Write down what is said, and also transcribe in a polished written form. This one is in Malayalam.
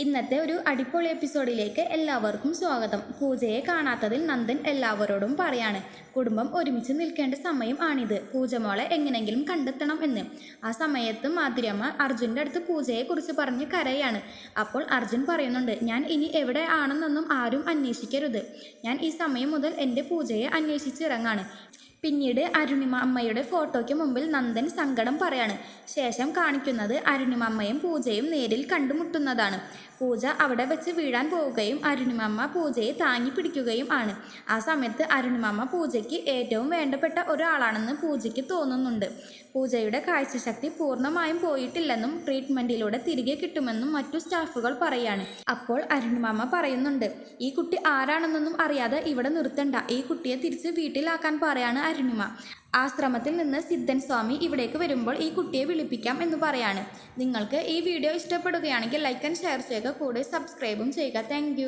ഇന്നത്തെ ഒരു അടിപൊളി എപ്പിസോഡിലേക്ക് എല്ലാവർക്കും സ്വാഗതം. പൂജയെ കാണാത്തതിൽ നന്ദൻ എല്ലാവരോടും പറയാണ്, കുടുംബം ഒരുമിച്ച് നിൽക്കേണ്ട സമയം ആണിത്, പൂജമോളെ എങ്ങനെങ്കിലും കണ്ടെത്തണം എന്ന്. ആ സമയത്ത് മാധുര്യമ്മ അർജുൻ്റെ അടുത്ത് പൂജയെക്കുറിച്ച് പറഞ്ഞ് കരയാണ്. അപ്പോൾ അർജുൻ പറയുന്നുണ്ട്, ഞാൻ ഇനി എവിടെ ആണെന്നൊന്നും ആരും അന്വേഷിക്കരുത്, ഞാൻ ഈ സമയം മുതൽ എൻ്റെ പൂജയെ അന്വേഷിച്ചിറങ്ങാണ്. പിന്നീട് അരുണിമ അമ്മയുടെ ഫോട്ടോയ്ക്ക് മുമ്പിൽ നന്ദൻ സങ്കടം പറയാണ്. ശേഷം കാണിക്കുന്നത് അരുണിമ അമ്മയും പൂജയും നേരിൽ കണ്ടുമുട്ടുന്നതാണ്. പൂജ അവിടെ വെച്ച് വീഴാൻ പോവുകയും അരുണിമമ്മ പൂജയെ താങ്ങി പിടിക്കുകയും ആണ്. ആ സമയത്ത് അരുണിമമ്മ പൂജയ്ക്ക് ഏറ്റവും വേണ്ടപ്പെട്ട ഒരാളാണെന്ന് പൂജയ്ക്ക് തോന്നുന്നുണ്ട്. പൂജയുടെ കാഴ്ചശക്തി പൂർണ്ണമായും പോയിട്ടില്ലെന്നും ട്രീറ്റ്മെൻറ്റിലൂടെ തിരികെ കിട്ടുമെന്നും മറ്റു സ്റ്റാഫുകൾ പറയാണ്. അപ്പോൾ അരുണിമമ്മ പറയുന്നുണ്ട്, ഈ കുട്ടി ആരാണെന്നൊന്നും അറിയാതെ ഇവിടെ നിർത്തണ്ട, ഈ കുട്ടിയെ തിരിച്ച് വീട്ടിലാക്കാൻ പറയാണ് അരുണിമ. ആശ്രമത്തിൽ നിന്ന് സിദ്ധൻ സ്വാമി ഇവിടേക്ക് വരുമ്പോൾ ഈ കുട്ടിയെ വിളിപ്പിക്കാം എന്ന് പറയാണ്. നിങ്ങൾക്ക് ഈ വീഡിയോ ഇഷ്ടപ്പെടുകയാണെങ്കിൽ ലൈക്ക് ആൻഡ് ഷെയർ ചെയ്യുക, കൂടെ സബ്സ്ക്രൈബും ചെയ്യുക. താങ്ക്